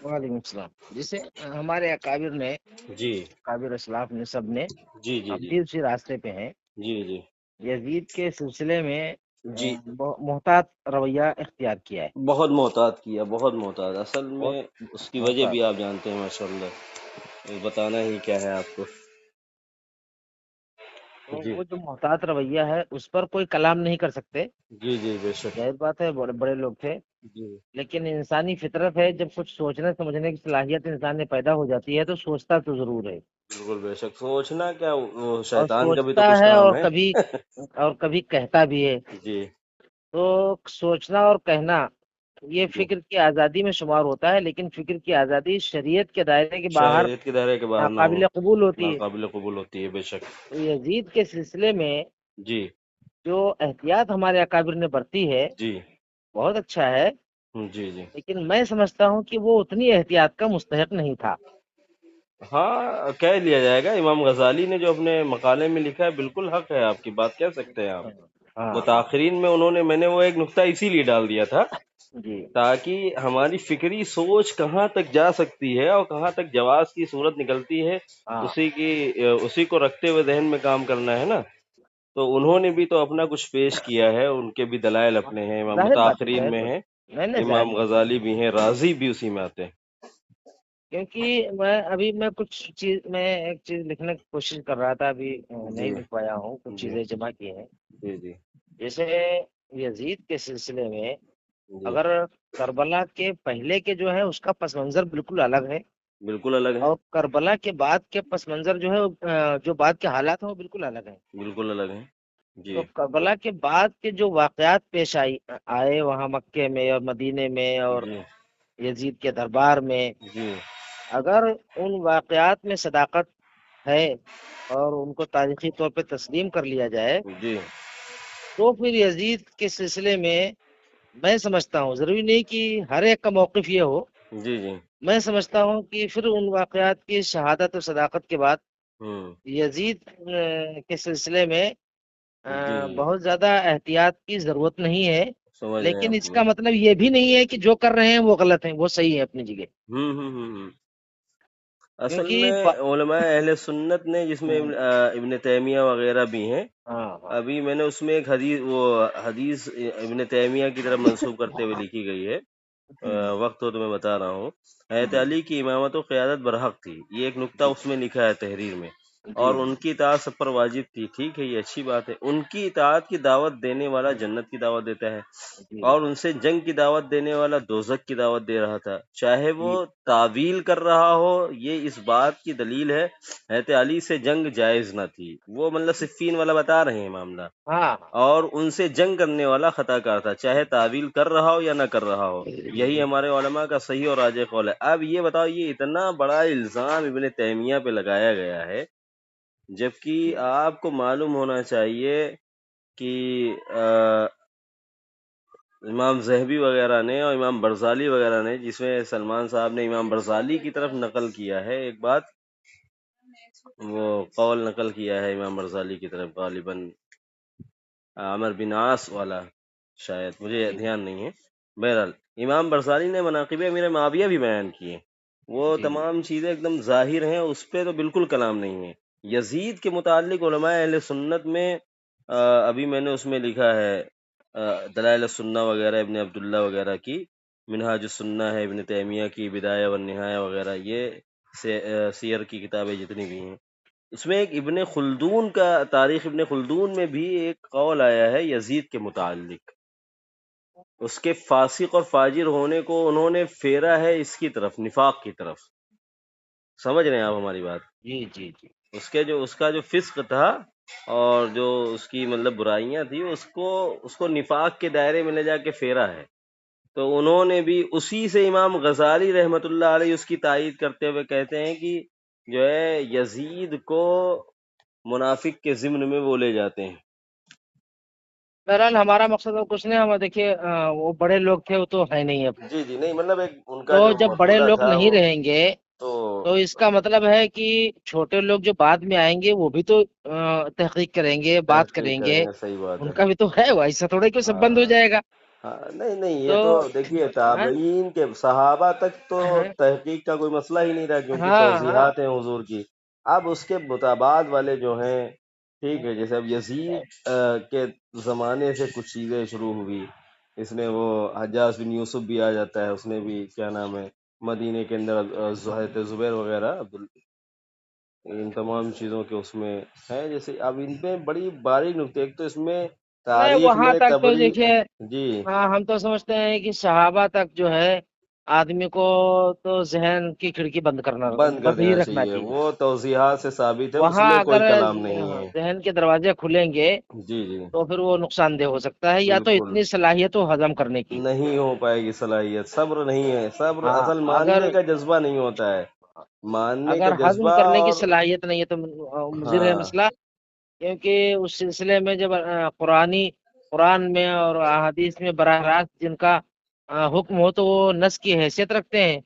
وعلیکم السلام. جسے ہمارے اکابر نے، جی اکابر اسلاف نے، سب نے، جی جی ہم جی بھی اسی راستے پہ ہیں. جی جی یزید کے سلسلے میں جی محتاط رویہ اختیار کیا ہے. بہت محتاط کیا، بہت محتاط. اصل بہت میں اس کی وجہ محتاط. بھی آپ جانتے ہیں ماشاء اللہ، بتانا ہی کیا ہے آپ کو. تو جی وہ جو محتاط رویہ ہے اس پر کوئی کلام نہیں کر سکتے. جی جی بے شک. ظاہر بات ہے، بڑے بڑے لوگ تھے. جی لیکن انسانی فطرت ہے، جب کچھ سوچنے سمجھنے کی صلاحیت انسان میں پیدا ہو جاتی ہے تو سوچتا تو ضرور ہے. بالکل بے شک. سوچنا کیا، وہ اور شیطان کا بھی تو سوچتا کچھ ہے کام ہے. اور کبھی کہتا بھی ہے. جی تو سوچنا اور کہنا یہ جی فکر کی آزادی میں شمار ہوتا ہے، لیکن فکر کی آزادی شریعت کے دائرے کے باہر شاعریت کے دائرے کے باہر نہ ہو، ناقابل قبول ہوتی ہے. ناقابل قبول ہوتی ہے بے شک. تو یزید کے سلسلے میں جی جو احتیاط ہمارے اکابر نے برتی ہے جی بہت اچھا ہے. جی جی لیکن میں سمجھتا ہوں کہ وہ اتنی احتیاط کا مستحق نہیں تھا. ہاں کہہ لیا جائے گا. امام غزالی نے جو اپنے مقالے میں لکھا ہے بالکل حق ہے، آپ کی بات کہہ سکتے ہیں آپ. ہاں ہاں. متاخرین میں انہوں نے، میں نے وہ ایک نقطہ اسی لیے ڈال دیا تھا جی تاکہ ہماری فکری سوچ کہاں تک جا سکتی ہے اور کہاں تک جواز کی صورت نکلتی ہے، ہاں. اسی کو رکھتے ہوئے ذہن میں کام کرنا ہے نا. تو انہوں نے بھی تو اپنا کچھ پیش کیا ہے، ان کے بھی دلائل اپنے ہیں، امام ظاہر بات ہے، متاخرین ظاہر میں بات ہیں، ہے. نہیں نہیں، ظاہر امام بات ہے. غزالی بھی ہیں، رازی بھی اسی میں آتے ہیں. کیونکہ میں ایک چیز لکھنے کی کوشش کر رہا تھا، ابھی نہیں جی لکھ پایا ہوں، کچھ جی چیزیں جمع کی ہیں. جی جی جیسے یزید کے سلسلے میں جی اگر کربلا کے پہلے کے جو ہے اس کا پس منظر بالکل الگ ہے، بالکل الگ ہے. اور کربلا کے بعد کے پس منظر جو ہے جو بعد کے حالات ہیں وہ بالکل الگ ہیں. بالکل الگ ہے. جی تو کربلا کے بعد کے جو واقعات پیش آئے وہاں مکے میں اور مدینے میں اور جی یزید کے دربار میں، جی اگر ان واقعات میں صداقت ہے اور ان کو تاریخی طور پہ تسلیم کر لیا جائے جی تو پھر یزید کے سلسلے میں سمجھتا ہوں، ضروری نہیں کہ ہر ایک کا موقف یہ ہو. جی جی میں سمجھتا ہوں کہ پھر ان واقعات کی شہادت و صداقت کے بعد ہوں یزید کے سلسلے میں جی بہت زیادہ احتیاط کی ضرورت نہیں ہے. سمجھ رہے ہیں لیکن آپ اس کی کا بات. مطلب یہ بھی نہیں ہے کہ جو کر رہے ہیں وہ غلط ہیں، وہ صحیح ہے اپنی جگہ. ہوں. اصل کیونکہ میں علماء اہل سنت نے، جس میں ابن تیمیہ وغیرہ بھی ہیں، ہاں ہاں ابھی میں نے اس میں ایک حدیث ابن تیمیہ کی طرف منسوب کرتے ہوئے لکھی گئی ہے. وقت ہو تو میں بتا رہا ہوں. حضرت علی کی امامت و قیادت برحق تھی، یہ ایک نقطہ اس میں لکھا ہے تحریر میں. جی اور ان کی اطاعت سب پر واجب تھی. ٹھیک ہے، یہ اچھی بات ہے. ان کی اطاعت کی دعوت دینے والا جنت کی دعوت دیتا ہے، جی اور ان سے جنگ کی دعوت دینے والا دوزخ کی دعوت دے رہا تھا، چاہے وہ جی. تعویل کر رہا ہو. یہ اس بات کی دلیل ہے حضرت علی سے جنگ جائز نہ تھی. وہ مطلب صفین والا بتا رہے ہیں معاملہ. ہاں اور ان سے جنگ کرنے والا خطا کار تھا، چاہے تعویل کر رہا ہو یا نہ کر رہا ہو. یہی ہمارے علماء کا صحیح اور راجح قول ہے. اب یہ بتاؤ، یہ اتنا بڑا الزام ابن تیمیہ پہ لگایا گیا ہے، جبکہ آپ کو معلوم ہونا چاہیے کہ امام ذہبی وغیرہ نے اور امام برزالی وغیرہ نے، جس میں سلمان صاحب نے امام برزالی کی طرف نقل کیا ہے ایک بات، وہ قول نقل کیا ہے امام برزالی کی طرف، غالباً عمر بن عاص والا، شاید، مجھے دھیان نہیں ہے. بہرحال امام برزالی نے مناقب امیر معاویہ بھی بیان کیے. وہ جی تمام چیزیں ایک دم ظاہر ہیں، اس پہ تو بالکل کلام نہیں ہے. یزید کے متعلق علماء اہل سنت میں ابھی میں نے اس میں لکھا ہے دلائل السنہ وغیرہ ابن عبداللہ وغیرہ کی، منہاج السنہ ہے ابن تیمیہ کی، بدایہ والنہایہ وغیرہ، یہ سیر کی کتابیں جتنی بھی ہیں. اس میں ایک ابن خلدون کا، تاریخ ابن خلدون میں بھی ایک قول آیا ہے یزید کے متعلق. اس کے فاسق اور فاجر ہونے کو انہوں نے پھیرا ہے اس کی طرف، نفاق کی طرف. سمجھ رہے ہیں آپ ہماری بات؟ جی جی جی. اس کا جو فسق تھا اور جو اس کی مطلب برائیاں تھی، اس کو نفاق کے دائرے میں لے جا کے پھیرا ہے. تو انہوں نے بھی اسی سے، امام غزالی رحمۃ اللہ علیہ اس کی تائید کرتے ہوئے کہتے ہیں کہ جو ہے یزید کو منافق کے ضمن میں وہ لے جاتے ہیں. بہرحال ہمارا مقصد اور کچھ نہیں، ہم دیکھیے وہ بڑے لوگ تھے، وہ تو ہے نہیں اب. جی جی، نہیں مطلب ایک ان کا تو جو جب بڑے مقولہ لوگ تھا نہیں وہ رہیں گے تو تو اس کا مطلب ہے کہ چھوٹے لوگ جو بعد میں آئیں گے وہ بھی تو تحقیق کریں گے، بات تحقیق کریں گے. صحیح بات ان ہے. کا بھی تو ہے، وہ ایسا تھوڑا کہ سب بند ہو ہاں جائے گا. نہیں نہیں، یہ تو تو دیکھیے ہاں تابعین کے صحابہ تک تو ہاں تحقیق کا کوئی مسئلہ ہی نہیں رہا، کیونکہ ہاں ہاں، توضیحات ہیں حضور کی۔ اب اس کے متابعت والے جو ہیں، ٹھیک ہے، جیسے اب یزید کے زمانے سے کچھ چیزیں شروع ہوئی، اس میں وہ حجاج بن یوسف بھی آ جاتا ہے، اس نے بھی کیا نام ہے مدینے کے اندر حضرت زبیر وغیرہ ان تمام چیزوں کے اس میں ہے، جیسے اب ان پہ بڑی باریک نکتے، ایک تو اس میں نہیں تاریخ وہاں میں تک تو تبری، دیکھیے، جی ہاں ہم تو سمجھتے ہیں کہ صحابہ تک جو ہے آدمی کو تو ذہن کی کھڑکی بند کر بند ہی دینا رکھنا چاہیے، چاہیے۔ وہ توضیحات سے ثابت ہے، اس وہاں میں اگر کوئی کلام نہیں ہے۔ ذہن کے دروازے کھلیں گے جی جی، تو پھر وہ نقصان دہ ہو سکتا ہے، یا تو بالکل اتنی صلاحیت ہو ہضم کرنے کی۔ نہیں ہو پائے گی صلاحیت، صبر نہیں ہے، صبر ہاں اصل اگر ماننے کا جذبہ نہیں ہوتا ہے، ماننے کا اگر ہضم جذبہ کرنے کی اور صلاحیت نہیں ہے تو مضر ہے ہاں مسئلہ، کیونکہ اس سلسلے میں جب قرآن میں اور احادیث میں براہ راست جن کا حکم ہو تو وہ نص کی حیثیت رکھتے ہیں،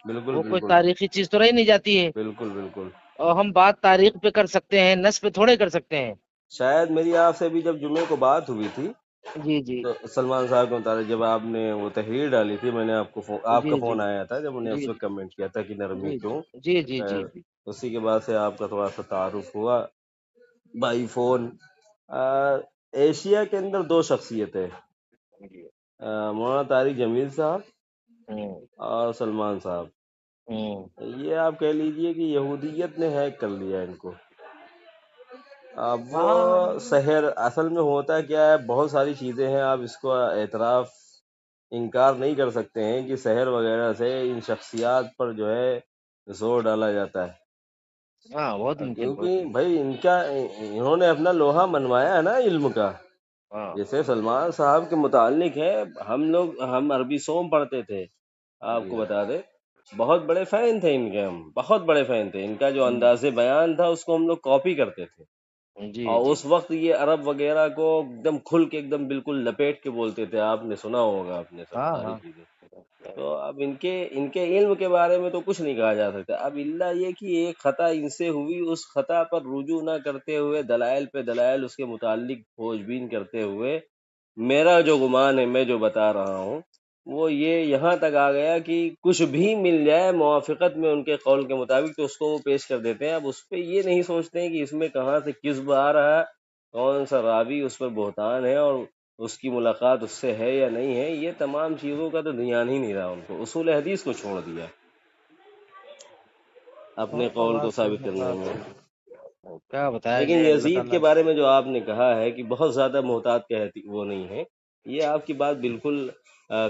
بالکل وہ کوئی بالکل تاریخی چیز تو رہ نہیں جاتی ہے، بالکل بالکل۔ اور ہم بات تاریخ پہ کر سکتے ہیں، نص پہ تھوڑے کر سکتے ہیں۔ شاید میری آپ سے بھی جب جمعے کو بات ہوئی تھی جی جی تو سلمان صاحب کے متعلق جب آپ نے وہ تحریر ڈالی تھی، میں نے آپ کو آپ کا جی جی فون آیا تھا جب انہیں جی اس وقت کمنٹ کیا تھا کہ نرمی جی کیوں، جی جی جی خیر جی اسی کے بعد سے آپ کا تھوڑا سا تعارف ہوا بائی فون۔ ایشیا کے اندر دو شخصیتیں، جی۔ مولانا طارق جمیل صاحب ہوں اور سلمان صاحب، ہوں یہ آپ کہہ لیجئے کہ یہودیت نے ہیک کر لیا ان کو۔ اب وہ ہاں سحر اصل میں ہوتا کیا ہے، بہت ساری چیزیں ہیں، آپ اس کو اعتراف انکار نہیں کر سکتے ہیں کہ سحر وغیرہ سے ان شخصیات پر جو ہے زور ڈالا جاتا ہے، ہاں، بہت ممکن، بہت کیونکہ ممکن۔ بھائی انہوں نے اپنا لوہا منوایا ہے نا علم کا۔ ہاں جیسے سلمان صاحب کے متعلق ہے، ہم عربی سوم پڑھتے تھے، آپ جی کو بتا دیں بہت بڑے فین تھے ان کے، ہم بہت بڑے فین تھے ان کا، جو انداز بیان تھا اس کو ہم لوگ کاپی کرتے تھے، جی اور جی اس وقت یہ عرب وغیرہ کو ایک دم کھل کے ایک دم بالکل لپیٹ کے بولتے تھے، آپ نے سنا ہوگا، آپ نے سب ہاں ساری ہاں چیزیں۔ تو اب ان کے علم کے بارے میں تو کچھ نہیں کہا جا سکتا، اب الا یہ کہ ایک خطا ان سے ہوئی، اس خطا پر رجوع نہ کرتے ہوئے دلائل پہ دلائل اس کے متعلق کھوج بین کرتے ہوئے، میرا جو گمان ہے، میں جو بتا رہا ہوں وہ یہ یہاں تک آ گیا کہ کچھ بھی مل جائے موافقت میں ان کے قول کے مطابق تو اس کو وہ پیش کر دیتے ہیں، اب اس پہ یہ نہیں سوچتے ہیں کہ اس میں کہاں سے کذب آ رہا ہے، کون سا راوی اس پر بہتان ہے، اور اس کی ملاقات اس سے ہے یا نہیں ہے، یہ تمام چیزوں کا تو دھیان ہی نہیں رہا ان کو، اصول حدیث کو چھوڑ دیا اپنے ہاں، قول کو بات ثابت صحیح ہے، کرنے بات میں۔ صحیح ہے، کیا بتایا لیکن جائے، اللہ یزید کے تعالیٰ بارے میں جو آپ نے کہا ہے کہ بہت زیادہ محتاط کہتی وہ نہیں ہے، یہ آپ کی بات بالکل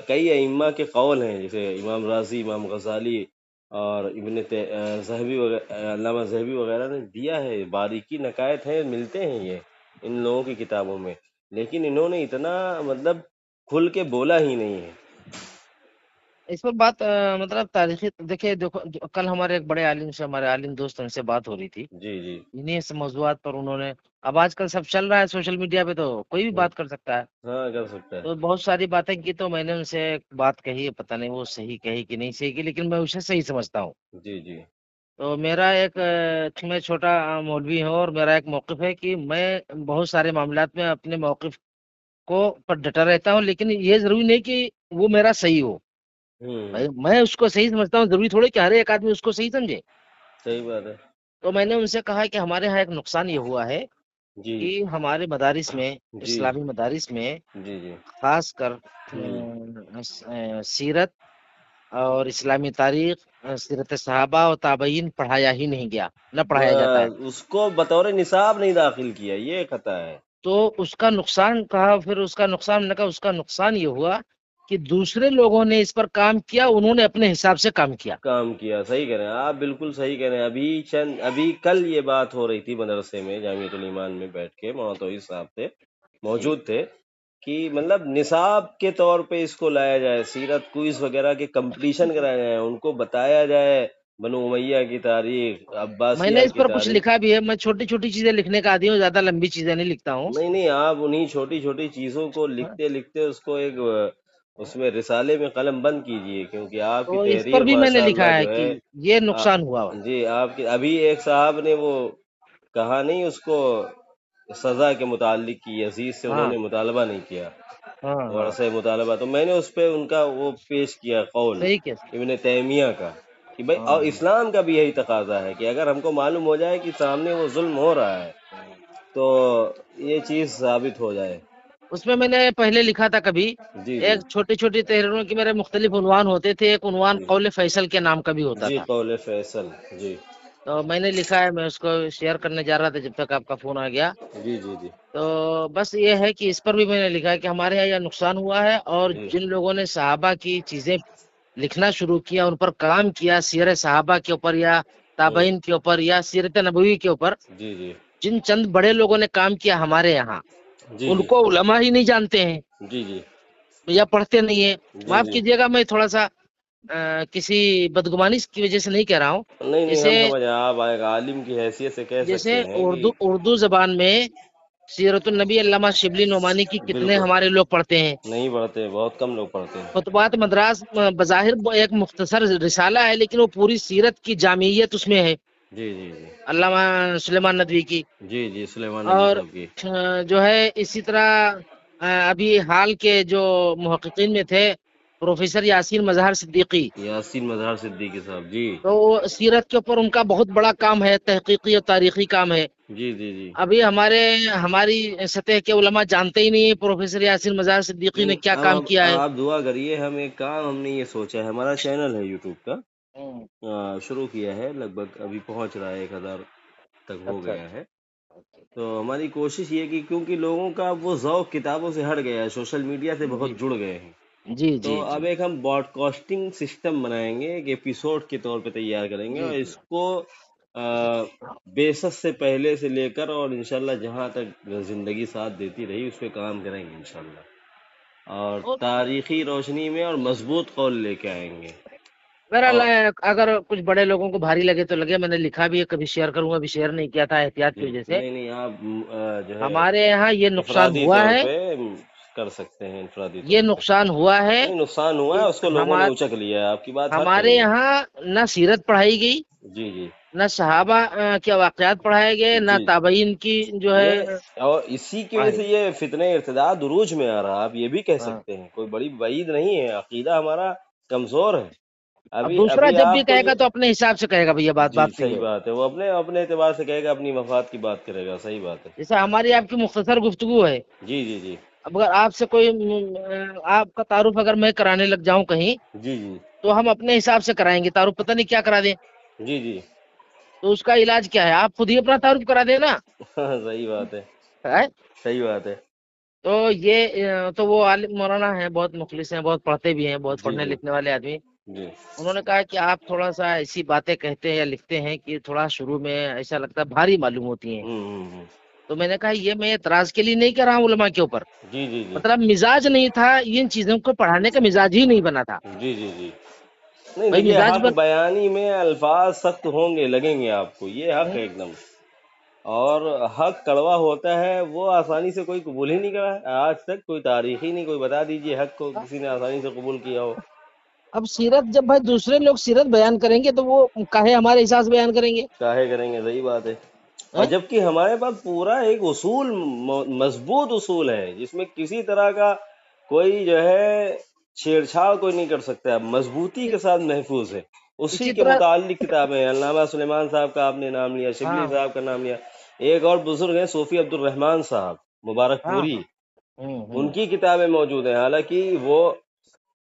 کئی ائمہ کے قول ہیں، جیسے امام راضی، امام غزالی اور ذہبی علامہ ذہبی وغیرہ نے دیا ہے، باریکی نکایت ہیں، ملتے ہیں یہ ان لوگوں کی کتابوں میں، لیکن انہوں نے اتنا مطلب کھل کے بولا ہی نہیں ہے۔ اس پر بات مطلب تاریخی دیکھیں، دیکھو کل ہمارے ایک بڑے عالم سے، ہمارے عالم دوست ان سے بات ہو رہی تھی جی جی، انہیں موضوعات پر، انہوں نے، اب آج کل سب چل رہا ہے سوشل میڈیا پہ تو کوئی بھی بات کر سکتا ہے، ہاں کر سکتا تو ہے، بہت ساری باتیں کی، تو میں نے ان سے ایک بات کہی ہے، پتہ نہیں وہ صحیح کہی کہ نہیں صحیح کی، لیکن میں اسے صحیح سمجھتا ہوں۔ جی جی تو میرا ایک میں چھوٹا مولوی ہوں، اور میرا ایک موقف ہے کہ میں بہت سارے معاملات میں اپنے موقف کو پر ڈٹا رہتا ہوں، لیکن یہ ضروری نہیں کہ وہ میرا صحیح ہو، ہوں، بھائی میں اس کو صحیح سمجھتا ہوں، ضروری تھوڑی کہ ہر ایک آدمی اس کو صحیح سمجھے۔ صحیح بات ہے، تو میں نے ان سے کہا کہ ہمارے ہاں ایک نقصان یہ ہوا ہے جی کہ ہمارے مدارس میں، جی اسلامی مدارس میں، جی جی، خاص کر ہوں، سیرت اور اسلامی تاریخ، سیرت صحابہ اور تابعین پڑھایا ہی نہیں گیا، نہ پڑھایا جاتا ہے۔ اس کو بطور نصاب نہیں داخل کیا، یہ خطا ہے۔ تو اس کا نقصان کہا، پھر اس کا نقصان نہ کہا، اس کا نقصان یہ ہوا کہ دوسرے لوگوں نے اس پر کام کیا، انہوں نے اپنے حساب سے کام کیا۔ کام کیا، صحیح کہہ رہے ہیں آپ، بالکل صحیح کہہ رہے ہیں، ابھی کل یہ بات ہو رہی تھی مدرسے میں، جامعۃ الایمان میں بیٹھ کے مولانا توحید صاحب تھے، جی موجود تھے، کہ مطلب نصاب کے طور پہ اس کو لایا جائے، سیرت کوئز وغیرہ کے کمپٹیشن کرایا جائے، ان کو بتایا جائے بنو امیہ کی تاریخ، میں نے عباسیہ اس کی پر کچھ تاریخ۔ لکھا بھی ہے، میں چھوٹی چھوٹی چیزیں لکھنے کا عادی ہوں، زیادہ لمبی چیزیں نہیں لکھتا ہوں۔ نہیں نہیں، آپ انہی چھوٹی چھوٹی چیزوں کو لکھتے لکھتے اس کو ایک اس میں رسالے میں قلم بند کیجئے، کیونکہ آپ کی تو اس پر تحریر بھی میں نے ماشاء اللہ لکھا ہے جو کہ ہے یہ نقصان ہوا۔ جی، آپ کی ابھی ایک صاحب نے وہ کہا نہیں، اس کو سزا کے متعلق کی، یزید سے انہوں ہاں نے مطالبہ نہیں کیا، ہاں ہاں ورثہ مطالبہ، تو میں نے اس پہ ان کا وہ پیش کیا قول صحیح کیا ابن تیمیہ کا کہ بھائی، ہاں اور اسلام کا بھی یہی تقاضا ہے کہ اگر ہم کو معلوم ہو جائے کہ سامنے وہ ظلم ہو رہا ہے تو یہ چیز ثابت ہو جائے۔ اس میں نے پہلے لکھا تھا کبھی، جی جی ایک چھوٹی چھوٹی تحریروں کے میرے مختلف عنوان ہوتے تھے، ایک عنوان جی قول فیصل کے نام کا بھی ہوتا جی، تھا، قول فیصل، جی تو میں نے لکھا ہے، میں اس کو شیئر کرنے جا رہا تھا جب تک آپ کا فون آ گیا۔ جی جی جی تو بس یہ ہے کہ اس پر بھی میں نے لکھا ہے کہ ہمارے یہاں یہ نقصان ہوا ہے، اور جی جن لوگوں نے صحابہ کی چیزیں لکھنا شروع کیا، ان پر کلام کیا، سیر صحابہ کے اوپر یا تابعین کے اوپر یا سیرت نبوی کے اوپر، جی جی جن چند بڑے لوگوں نے کام کیا ہمارے یہاں، جی ان جی کو علماء ہی نہیں جانتے ہیں جی جی یا پڑھتے نہیں ہیں۔ جی معاف جی، کیجیے گا، میں تھوڑا سا کسی بدگمانی کی وجہ سے نہیں کہہ رہا ہوں، نہیں نہیں، جیسے ہم سمجھ رہے ہیں، آپ ایک عالم کی حیثیت سے کہہ جیسے سکتے ہیں کہ اردو زبان میں سیرت النبی علامہ شبلی نعمانی کی کتنے بالکل ہمارے لوگ پڑھتے ہیں۔ نہیں پڑھتے، بہت کم لوگ پڑھتے ہیں۔ خطبات مدراس بظاہر ایک مختصر رسالہ ہے، لیکن وہ پوری سیرت کی جامعیت اس میں ہے، جی جی جی علامہ سلیمان ندوی کی۔ جی جی، سلیمان ندوی اور صاحب کی۔ جو ہے اسی طرح ابھی حال کے جو محققین میں تھے پروفیسر یاسین مظہر صدیقی، یاسین مظہر صدیقی صاحب، جی تو سیرت کے اوپر ان کا بہت بڑا کام ہے، تحقیقی اور تاریخی کام ہے۔ جی جی جی، ابھی ہماری سطح کے علماء جانتے ہی نہیں پروفیسر یاسین مظہر صدیقی نہیں نے کیا اب کام کیا ہے۔ آپ دعا کریے، ہم ایک کام ہم نے یہ سوچا ہے، ہمارا چینل ہے یوٹیوب کا، شروع کیا ہے، لگ بھگ ابھی پہنچ رہا ہے 1000 تک ہو اچھا گیا ہے۔ تو ہماری کوشش یہ کہ کیونکہ لوگوں کا وہ ذوق کتابوں سے ہٹ گیا ہے، سوشل میڈیا سے جی بہت جڑ گئے ہیں، جی تو جی جی اب ایک ہم براڈ کاسٹنگ سسٹم بنائیں گے، ایک ایپیسوڈ کے طور پہ تیار کریں گے، جی اور جی اس کو بیسس سے پہلے سے لے کر اور انشاءاللہ جہاں تک زندگی ساتھ دیتی رہی اس پہ کام کریں گے انشاءاللہ، اور اور تاریخی روشنی میں اور مضبوط قول لے کے آئیں گے۔ بہرحال اور اگر کچھ بڑے لوگوں کو بھاری لگے تو لگے، میں نے لکھا بھی ہے، کبھی شیئر کروں گا، ابھی شیئر نہیں کیا تھا احتیاط کی جی وجہ سے۔ نہیں نہیں، آپ جو ہے ہمارے یہاں یہ نقصان انفرادی ہوا طور ہے، پہ کر سکتے ہیں، انفرادی یہ طور پہ نقصان ہوا ہے نہیں، نقصان ہوا کہ ہے، اس کو لوگوں نے اچک لیا ہے، آپ کی بات حق ہے ہمارے یہ۔ یہاں نہ سیرت پڑھائی گئی، جی جی نہ صحابہ کے واقعات پڑھائے گئے، نہ جی، تابعین کی جو ہے یہ اور اسی کی وجہ پڑھائی۔ سے یہ فتنہ ارتداد عروج میں آ رہا، آپ یہ بھی کہہ ہاں، سکتے ہیں، کوئی بڑی بعید نہیں ہے، عقیدہ ہمارا کمزور ہے۔ اب ابھی دوسرا ابھی جب بھی آپ کو کہے جو، گا تو اپنے حساب سے کہے گا، بھیا بات جی بات تو صحیح یہ ہے۔ بات ہے، وہ اپنے اپنے اعتبار سے کہے گا، اپنی مفاد کی بات کرے گا، صحیح بات ہے۔ جیسے ہماری آپ کی مختصر گفتگو ہے، جی جی جی اب اگر آپ سے کوئی آپ کا تعارف اگر میں کرانے لگ جاؤں کہیں، جی جی تو ہم اپنے حساب سے کرائیں گے تعارف، پتہ نہیں کیا کرا دیں، جی جی، تو اس کا علاج کیا ہے؟ آپ خود ہی اپنا تعارف کرا دیں نا۔ صحیح بات ہے، ہے؟ صحیح بات ہے۔ تو یہ تو وہ عالم مولانا ہیں، بہت مخلص ہیں، بہت پڑھتے بھی ہیں، بہت جی پڑھنے جی لکھنے والے آدمی۔ جی انہوں نے کہا کہ آپ تھوڑا سا ایسی باتیں کہتے ہیں یا لکھتے ہیں کہ تھوڑا شروع میں ایسا لگتا ہے بھاری معلوم ہوتی ہیں، تو میں نے کہا یہ میں اعتراض کے لیے نہیں کر رہا ہوں علماء کے اوپر، جی جی جی مطلب مزاج نہیں تھا، ان چیزوں کو پڑھانے کا مزاج ہی نہیں بنا تھا۔ جی جی جی، نہیں بھائی دیکھیے، مزاج حق بیانی میں الفاظ سخت ہوں گے، لگیں گے آپ کو، یہ حق ہے ایک دم، اور حق کڑوا ہوتا ہے، وہ آسانی سے کوئی قبول ہی نہیں کرا ہے آج تک، کوئی تاریخ ہی نہیں، کوئی بتا دیجئے حق کو کسی نے آسانی سے قبول کیا ہو۔ اب سیرت جب بھائی دوسرے لوگ سیرت بیان کریں گے تو وہ کاہے ہمارے حساب سے بیان کریں گے؟ کاہے کریں گے، صحیح بات ہے، اور ہیں؟ جبکہ ہمارے پاس پورا ایک اصول، مضبوط اصول ہے، جس میں کسی طرح کا کوئی جو ہے چھیڑ چھاڑ کوئی نہیں کر سکتا، مضبوطی کے ساتھ محفوظ ہے، اسی اسی کے طرح متعلق کتابیں ہیں، علامہ سلیمان صاحب کا آپ نے نام لیا، شبلی ہاں صاحب کا نام لیا، ایک اور بزرگ ہیں صوفی عبد الرحمن صاحب مبارک ہاں پوری، ہوں ان کی کتابیں موجود ہیں، حالانکہ وہ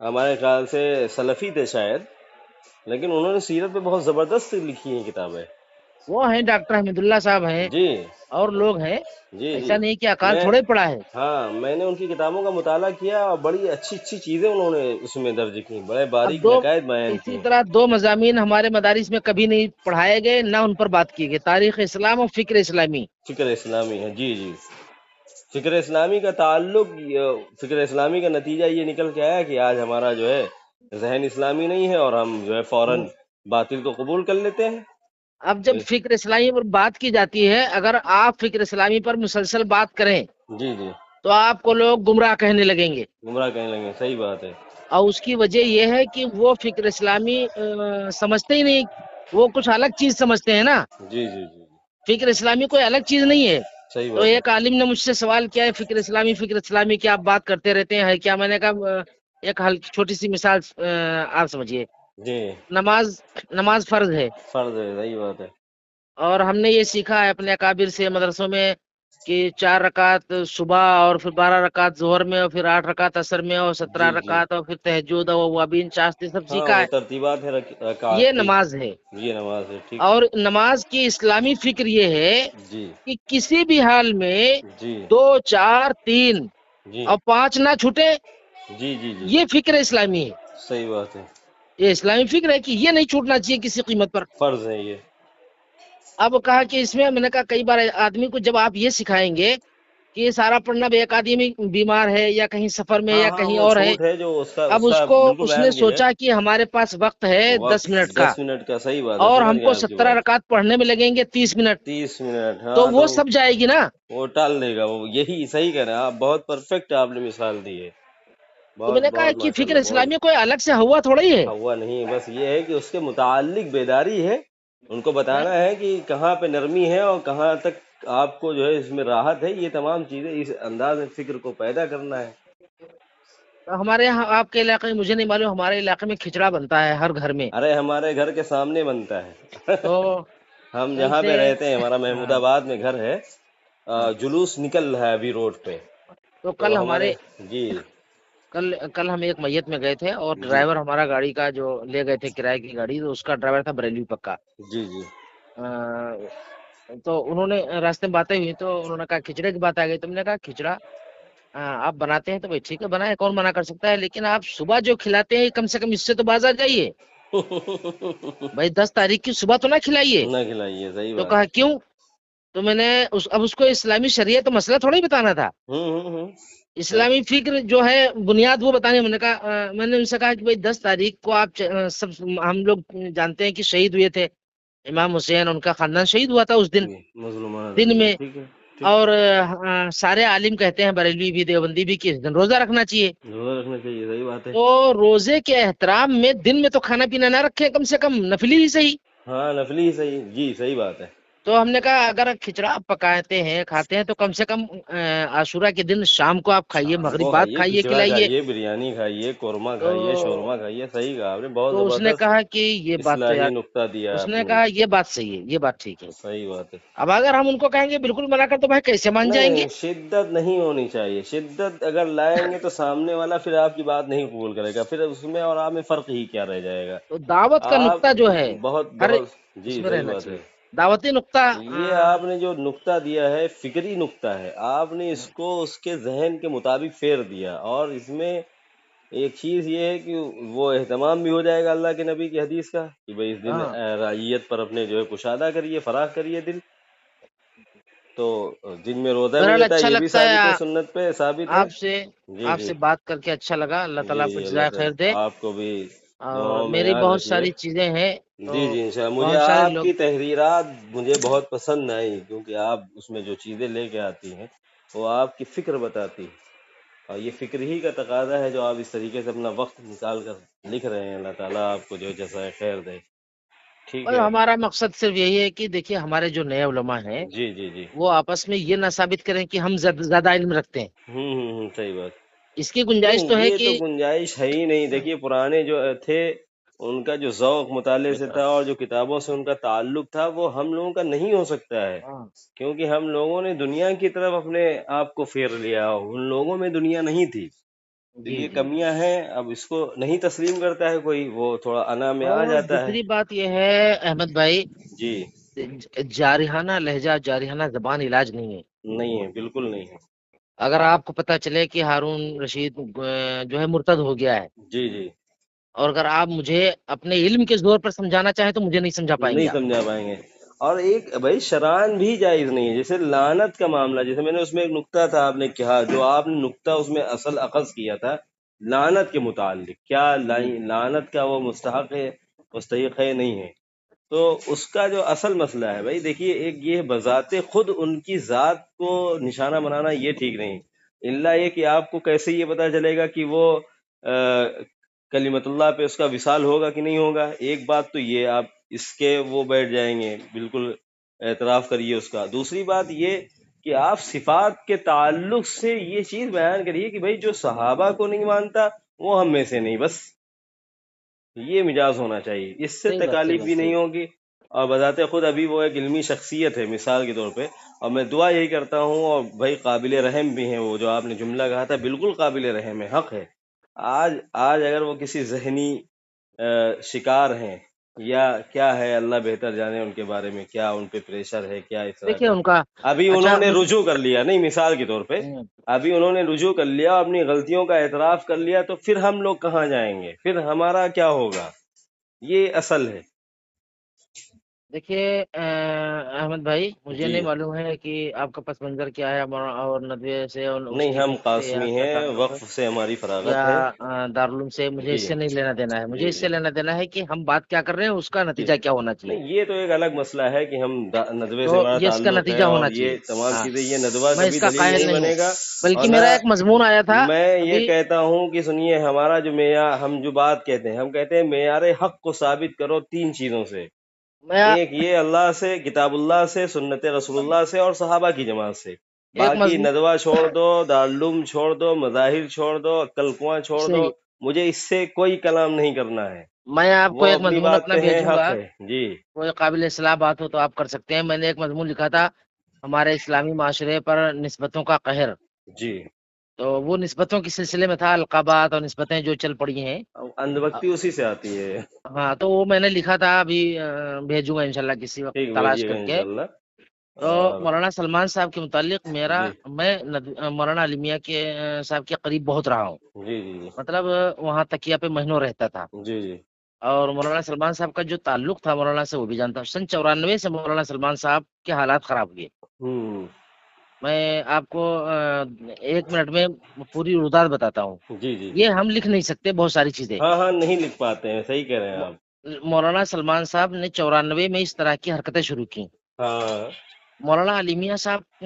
ہمارے خیال سے سلفی تھے شاید، لیکن انہوں نے سیرت پہ بہت زبردست لکھی ہیں کتابیں۔ وہ ہیں ڈاکٹر حمید اللہ صاحب ہیں، جی اور لوگ ہیں، جی جی، ایسا نہیں کہ اکال میں تھوڑے پڑا ہے۔ ہاں میں نے ان کی کتابوں کا مطالعہ کیا، اور بڑی اچھی اچھی چیزیں انہوں نے اس میں درج کی، بڑے اب باریک نقائص بیان اسی کیے۔ طرح دو مضامین ہمارے مدارس میں کبھی نہیں پڑھائے گئے، نہ ان پر بات کی گئی، تاریخ اسلام اور فکر اسلامی۔ فکر اسلامی ہے، جی جی، فکر اسلامی کا تعلق، فکر اسلامی کا نتیجہ یہ نکل کے آیا کہ آج ہمارا جو ہے ذہن اسلامی نہیں ہے، اور ہم جو ہے فوراً باطل کو قبول کر لیتے ہیں۔ اب جب فکر اسلامی پر بات کی جاتی ہے، اگر آپ فکر اسلامی پر مسلسل بات کریں جی جی، تو آپ کو لوگ گمراہ کہنے لگیں گے، گمراہ کہنے لگے، صحیح بات ہے۔ اور اس کی وجہ یہ ہے کہ وہ فکر اسلامی سمجھتے ہی نہیں، وہ کچھ الگ چیز سمجھتے ہیں نا، جی جی جی فکر اسلامی کوئی الگ چیز نہیں ہے۔ صحیح تو بات ہے. ایک عالم نے مجھ سے سوال کیا ہے، فکر اسلامی کی آپ بات کرتے رہتے ہیں کیا؟ میں نے کہا ایک چھوٹی سی مثال آپ سمجھیے، جی نماز فرض ہے، فرض ہے. صحیح بات ہے. اور ہم نے یہ سیکھا ہے اپنے اکابر سے مدرسوں میں کہ 4 رکعت صبح اور پھر 12 رکعت ظہر میں اور پھر 8 رکعت عصر میں اور 17 جی جی رکعت اور پھر تہجد اور وابین چاشتی سب ہاں سیکھا وہ ہے. ترتیبات ہے یہ رکعات کی. نماز ہے. یہ نماز ہے. ٹھیک. اور نماز کی اسلامی فکر یہ ہے جی کہ کسی بھی حال میں جی 2 4 3 جی اور 5 نہ چھوٹے. جی جی جی یہ فکر اسلامی ہے. صحیح بات ہے. یہ اسلامی فکر ہے کہ یہ نہیں چھوٹنا چاہیے کسی قیمت پر. فرض ہے یہ. اب کہا کہ اس میں نے کہا کئی بار آدمی کو جب آپ یہ سکھائیں گے کہ یہ سارا پڑھنا بھی، ایک آدمی بیمار ہے یا کہیں سفر میں ہاں یا ہاں کہیں وہ اور ہے، چھوٹ ہے جو اب اس کا بالکل اس نے بیان کیا جائے. سوچا کہ ہمارے پاس وقت ہے 10 وقت منٹ کا 10 منٹ کا. صحیح بات ہے. اور سمجھ ہم گیا کو آپ کی 17 بات. رکعت پڑھنے میں لگیں گے 30 منٹ، 30 منٹ. تو ہاں وہ سب جائے گی نا. وہ ٹال دے گا. وہ یہی صحیح کہہ رہے ہیں آپ. بہت پرفیکٹ آپ نے مثال دی ہے. تو میں بہت نے کہا بہت کہ ماشاء فکر اللہ. بہت اسلامی کوئی الگ سے ہوا تھوڑا ہی ہے. ہوا نہیں. بس یہ ہے کہ اس کے متعلق بیداری ہے. ان کو بتانا ہے کہ کہاں پہ نرمی ہے اور کہاں تک آپ کو جو ہے اس میں راحت ہے. یہ تمام چیزیں اس انداز فکر کو پیدا کرنا ہے. ہمارے یہاں آپ کے علاقے میں مجھے نہیں معلوم، ہمارے علاقے میں کھچڑا بنتا ہے ہر گھر میں. ارے ہمارے گھر کے سامنے بنتا ہے. تو ہم کل جہاں سے پہ رہتے ہیں، ہمارا محمود ہاں آباد میں گھر ہے. ہاں جلوس نکل رہا ہے ابھی روڈ پہ. تو تو ہمارے جی کل ہم ایک میت میں گئے تھے اور جی ڈرائیور ہمارا گاڑی کا جو لے گئے تھے کرائے کی گاڑی، تو اس کا ڈرائیور تھا بریلوی پکا. جی جی تو انہوں نے راستے میں باتیں ہوئی تو انہوں نے کہا کھچڑے کی بات آ گئی. تم نے کہا کھچڑا آپ بناتے ہیں تو بھائی ٹھیک ہے بنائے، کون منع کر سکتا ہے، لیکن آپ صبح جو کھلاتے ہیں کم سے کم اس سے تو باز آ جائیے. بھائی 10 تاریخ کی صبح تو نہ کھلائیے. نہ کھلائیے. صحیح تو بات کہا ہے. کیوں؟ تو میں نے اب اس کو اسلامی شریعت مسئلہ تھوڑا ہی بتانا تھا. ہوں. اسلامی فکر جو ہے بنیاد وہ بتانے. میں نے کہا میں نے ان سے کہا کہ بھائی 10 تاریخ کو آپ سب ہم لوگ جانتے ہیں کہ شہید ہوئے تھے امام حسین، ان کا خاندان شہید ہوا تھا اس دن مظلومان دن علیہ. میں. ٹھیک ہے. ٹھیک. اور سارے عالم کہتے ہیں بریلوی بھی دیوبندی بھی کہ اس دن روزہ رکھنا چاہیے. روزہ رکھنا چاہیے. صحیح بات ہے. تو روزے کے احترام میں دن میں تو کھانا پینا نہ رکھے، کم سے کم نفلی ہی صحیح. ہاں نفلی ہی صحیح. جی صحیح بات ہے. تو ہم نے کہا اگر کھچڑا پکاتے ہیں کھاتے ہیں تو کم سے کم عاشورہ کے دن شام کو آپ کھائیے، شام مغرب کو بعد کھائیے. کھائیے کھچڑا کھلائیے. کھائیے. بریانی کھائیے. قورمہ تو کھائیے. شورمہ کھائیے. صحیح کہا آپ نے. بہت تو اس نے زبردست کہا کہ یہ بات تو اصلاحی یار، نقطہ دیا اس آپ نے نے. کہا یہ بات صحیح ہے، یہ بات ٹھیک ہے. صحیح بات ہے. اب اگر ہم ان کو کہیں گے بالکل منع کر تو بھائی کیسے مان جائیں گے؟ نہیں شدت نہیں ہونی چاہیے. شدت اگر لائیں گے تو سامنے والا پھر آپ کی بات نہیں قبول کرے گا. پھر اس میں اور آپ میں فرق ہی کیا رہ جائے گا. تو دعوت کا آپ نقطہ جو ہے بہت ہر بہت اس جی میں صحیح رہنا بات ہے. چاہیے. دعوتی نقطہ یہ آپ نے جو نقطہ دیا ہے فکری نقطہ ہے. آپ نے اس کو اس کے ذہن کے مطابق پھیر دیا. اور اس میں ایک چیز یہ ہے کہ وہ اہتمام بھی ہو جائے گا اللہ کے نبی کی حدیث کا کہ بھائی اس دن ہاں رعیت پر اپنے جو ہے کشادہ کریے، فراخ کریے دل. تو جن میں روزہ بھی بہرحال رہتا ہے اچھا یہ بھی لگتا ہے ثابت ہے، سنت پہ ثابت ہے. آپ سے جی آپ جی سے بات کر کے اچھا لگا. اللہ تعالیٰ جی آپ کو جی. اللہ جزائے خیر تعالیٰ دے. آپ کو بھی اور دعاؤں میں میری یاد بہت رکھیے. ساری چیزیں ہیں تو جی جی انشاءاللہ. مجھے بہت سارے آپ لوگ کی تحریرات مجھے بہت پسند آئی کیونکہ آپ اس میں جو چیزیں لے کے آتی ہیں وہ آپ کی فکر بتاتی ہے. اور یہ فکر ہی کا تقاضا ہے جو آپ اس طریقے سے اپنا وقت نکال کر لکھ رہے ہیں. اللہ تعالیٰ آپ کو جو جزائے خیر دے. ٹھیک اور ہے. ہمارا مقصد صرف یہی ہے کہ دیکھیے ہمارے جو نئے علماء ہیں جی جی جی. وہ آپس میں یہ نہ ثابت کریں کہ ہم زیادہ علم رکھتے ہیں. صحیح بات. اس کی گنجائش نہیں تو ہے یہ کہ تو گنجائش ہے ہی نہیں. دیکھیے پرانے جو تھے ان کا جو ذوق مطالعے سے تھا اور جو کتابوں سے ان کا تعلق تھا وہ ہم لوگوں کا نہیں ہو سکتا ہے. ہاں کیونکہ ہم لوگوں نے دنیا کی طرف اپنے آپ کو پھیر لیا. ان لوگوں میں دنیا نہیں تھی. تو جی یہ جی. کمیاں ہیں. اب اس کو نہیں تسلیم کرتا ہے کوئی. وہ تھوڑا انا میں آ اور جاتا ہے. دوسری بات یہ ہے احمد بھائی، جی جارحانہ لہجہ جارحانہ زبان علاج نہیں ہے. نہیں ہے. بالکل نہیں ہے. اگر آپ کو پتہ چلے کہ ہارون رشید جو ہے مرتد ہو گیا ہے، جی جی. اور اگر آپ مجھے اپنے علم کے زور پر سمجھانا چاہیں تو مجھے نہیں سمجھا پائیں نہیں گے آپ. سمجھا پائیں گے. اور ایک بھائی شران بھی جائز نہیں ہے. جیسے لعنت کا معاملہ، جیسے میں نے اس میں ایک نقطہ تھا آپ نے کہا جو آپ نے نقطہ اس میں اصل اخذ کیا تھا لعنت کے متعلق. کیا جی لعنت کا وہ مستحق ہے، مستحق ہے، نہیں ہے. تو اس کا جو اصل مسئلہ ہے بھائی دیکھیے، ایک یہ بذات خود ان کی ذات کو نشانہ بنانا یہ ٹھیک نہیں. اللہ یہ کہ آپ کو کیسے یہ پتا چلے گا کہ وہ کلمت اللہ پہ اس کا وصال ہوگا کہ نہیں ہوگا. ایک بات تو یہ آپ اس کے وہ بیٹھ جائیں گے، بالکل اعتراف کریے اس کا. دوسری بات یہ کہ آپ صفات کے تعلق سے یہ چیز بیان کریے کہ بھائی جو صحابہ کو نہیں مانتا وہ ہم میں سے نہیں، بس یہ مجاز ہونا چاہیے، اس سے صحیح بات، صحیح تکالیف بھی بات، نہیں صحیح. ہوگی، اور بذات خود ابھی وہ ایک علمی شخصیت ہے مثال کے طور پہ، اور میں دعا یہی کرتا ہوں، اور بھائی قابل رحم بھی ہیں، وہ جو آپ نے جملہ کہا تھا بالکل قابل رحم ہے، حق ہے. آج اگر وہ کسی ذہنی شکار ہیں یا کیا ہے، اللہ بہتر جانے ان کے بارے میں، کیا ان پہ پریشر ہے، کیا اس طرح دیکھیے کا، ان کا ابھی اچھا انہوں نے رجوع کر لیا، نہیں مثال کے طور پہ ابھی انہوں نے رجوع کر لیا، اپنی غلطیوں کا اعتراف کر لیا، تو پھر ہم لوگ کہاں جائیں گے، پھر ہمارا کیا ہوگا، یہ اصل ہے. دیکھیے احمد بھائی، مجھے جی نہیں معلوم ہے کہ آپ کا پس منظر کیا ہے، اور ندوے سے اور اس نہیں، کی ہم فکر سے یا قاسمی کیا ہیں، تعلق ہے، وقف سے ہماری یا فراغت ہے. دارالعلوم سے، مجھے جی اس سے نہیں لینا دینا ہے. مجھے جی اس سے جی لینا دینا ہے کہ ہم بات کیا کر رہے ہیں، اس کا جی نتیجہ کیا ہونا چاہیے. نہیں، یہ تو ایک الگ مسئلہ ہے کہ ہم ندوے سے تو ہمارا یہ اس کا تعلق ہے، نتیجہ اور ہونا یہ چاہیے. تمام ہاں، چیزیں، یہ ندوہ میں اس کبھی کا دلیل قائل نہیں نہیں ہوں، بنے گا. اور بلکہ نہ میرا ایک مضمون آیا تھا میں یہ ابھی. کہتا ہوں کہ سنیے، ہمارا جو معیار، ہم جو بات کہتے ہیں، ہم کہتے ہیں معیار حق کو ثابت کرو تین چیزوں سے. میں ایک یہ اللہ سے، کتاب اللہ سے، سنت رسول اللہ سے، اور صحابہ کی جماعت سے. ایک باقی مضمون ندوہ چھوڑ دو، دارالعلوم چھوڑ دو، مظاہر چھوڑ دو، عقل کنواں چھوڑ سے دو، ہی مجھے اس سے کوئی کلام نہیں کرنا ہے. میں آپ کو وہ ایک اپنی مضمون بات اپنا پہ ہیں، بھیجوں حق گا، ہے. جی کوئی قابل اصلاح بات ہو تو آپ کر سکتے ہیں. میں نے ایک مضمون لکھا تھا، ہمارے اسلامی معاشرے پر نسبتوں کا قہر. جی تو وہ نسبتوں کے سلسلے میں تھا، القابات اور نسبتیں جو چل پڑی ہیں. اندھ بھکتی اسی سے آتی ہے. ہاں، تو وہ میں نے لکھا تھا، ابھی بھیجوں گا انشاءاللہ کسی وقت ٹھیک، تلاش بھیجیے گا کر کے. انشاءاللہ. تو اور مولانا سلمان صاحب کے متعلق جی میں مولانا عالمیہ کے صاحب کے قریب بہت رہا ہوں. جی جی مطلب وہاں تکیہ پہ مہینوں رہتا تھا. جی جی اور مولانا سلمان صاحب کا جو تعلق تھا مولانا سے، وہ بھی جانتا ہوں. سن 94 سے مولانا سلمان صاحب کے حالات خراب ہوئے. ہوں میں آپ کو 1 منٹ میں پوری روداد بتاتا ہوں. جی جی جی یہ ہم لکھ نہیں سکتے بہت ساری چیزیں. ہاں ہاں، نہیں لکھ پاتے ہیں، صحیح کہہ رہے ہیں آپ. مولانا سلمان صاحب نے 94 میں اس طرح کی حرکتیں شروع کی. ہاں، مولانا عالمیہ صاحب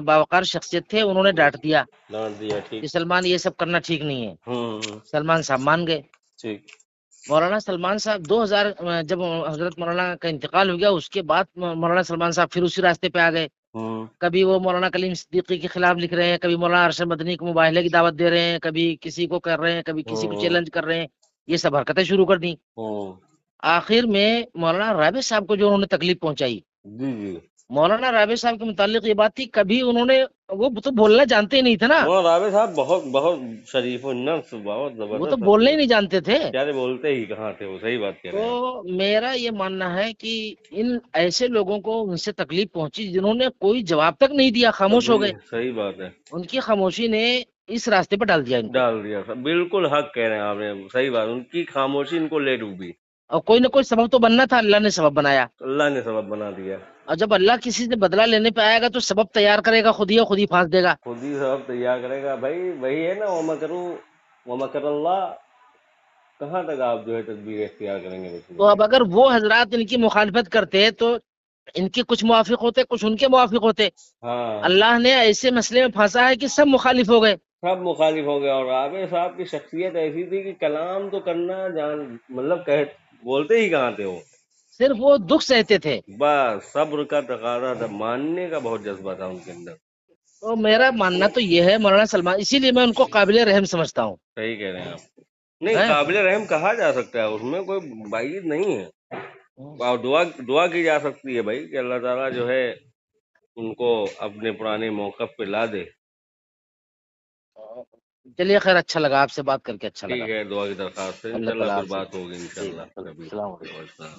باوقار شخصیت تھے، انہوں نے ڈانٹ دیا ڈانٹ دیا، ٹھیک. کہ سلمان یہ سب کرنا ٹھیک نہیں ہے. ہوں سلمان صاحب مان گئے. ٹھیک. مولانا سلمان صاحب 2000 جب حضرت مولانا کا انتقال ہو گیا، اس کے بعد مولانا سلمان صاحب پھر اسی راستے پہ آ گئے. ہوں کبھی وہ مولانا کلیم صدیقی کے خلاف لکھ رہے ہیں، کبھی مولانا ارشد مدنی کو مباہلے کی دعوت دے رہے ہیں، کبھی کسی کو کر رہے ہیں، کبھی کسی کو ہوں چیلنج کر رہے ہیں. یہ سب حرکتیں شروع کر دی. ہوں آخر میں مولانا رابع صاحب کو جو انہوں نے تکلیف پہنچائی، جی جی. مولانا رابع صاحب کے متعلق یہ بات تھی، کبھی انہوں نے، وہ تو بولنا جانتے ہی نہیں تھے نا. مولانا رابع صاحب بہت بہت شریف النفس، بہت وہ تو زبردست بولنا آدمی ہی ہے. نہیں جانتے تھے. بیچارے بولتے ہی کہاں تھے، وہ صحیح بات کہہ تو رہے ہیں آپ. میرا یہ ماننا ہے کہ ان ایسے لوگوں کو ان سے تکلیف پہنچی جنہوں نے کوئی جواب تک نہیں دیا، خاموش ہو کبھی گئے. صحیح بات ہے. ان کی خاموشی نے اس راستے پہ ڈال دیا ان کو. ڈال دیا تھا، بالکل حق کہہ رہے ہیں آپ نے، صحیح بات. ان کی خاموشی ان کو لے ڈوبی. اور کوئی نہ کوئی سبب تو بننا تھا، اللہ نے سبب بنایا. اللہ نے سبب بنا دیا. اور جب اللہ کسی سے بدلہ لینے پہ آئے گا تو سبب تیار کرے گا خود ہی، اور خود ہی پھانس دے گا. خود ہی سبب تیار کرے گا. بھائی وہی ہے نا، ومکر اللہ. کہاں تک آپ جو ہے تدبیر اختیار کریں گے رسول تو کی. اب اگر وہ حضرات ان کی مخالفت کرتے تو ان کے کچھ موافق ہوتے، کچھ ان کے موافق ہوتے. ہاں، اللہ نے ایسے مسئلے میں پھنسا ہے کہ سب مخالف ہو گئے. سب مخالف ہو گئے. اور رابع صاحب کی شخصیت ایسی تھی کہ کلام تو کرنا مطلب بولتے ہی کہاں تھے وہ. صرف وہ دکھ سہتے تھے. بس صبر کا تقاضا تھا، ماننے کا بہت جذبہ تھا ان کے اندر. تو میرا ماننا تو یہ ہے مولانا سلمان، اسی لیے میں ان کو قابل رحم سمجھتا ہوں. صحیح کہہ رہے ہیں آپ. نہیں، قابل رحم کہا جا سکتا ہے، اس میں کوئی بعید نہیں ہے. اور دعا کی جا سکتی ہے بھائی کہ اللہ تعالیٰ جو ہے ان کو اپنے پرانے موقف پہ لا دے. چلیے خیر، اچھا لگا آپ سے بات کر کے، اچھا لگا. ٹھیک ہے، دعا کی درخواست ہے، اللہ انشاءاللہ تعالیٰ پھر آپ سے. بات ہوگی ٹھیک انشاءاللہ ہے، کبھی. السلام علیکم. السلام.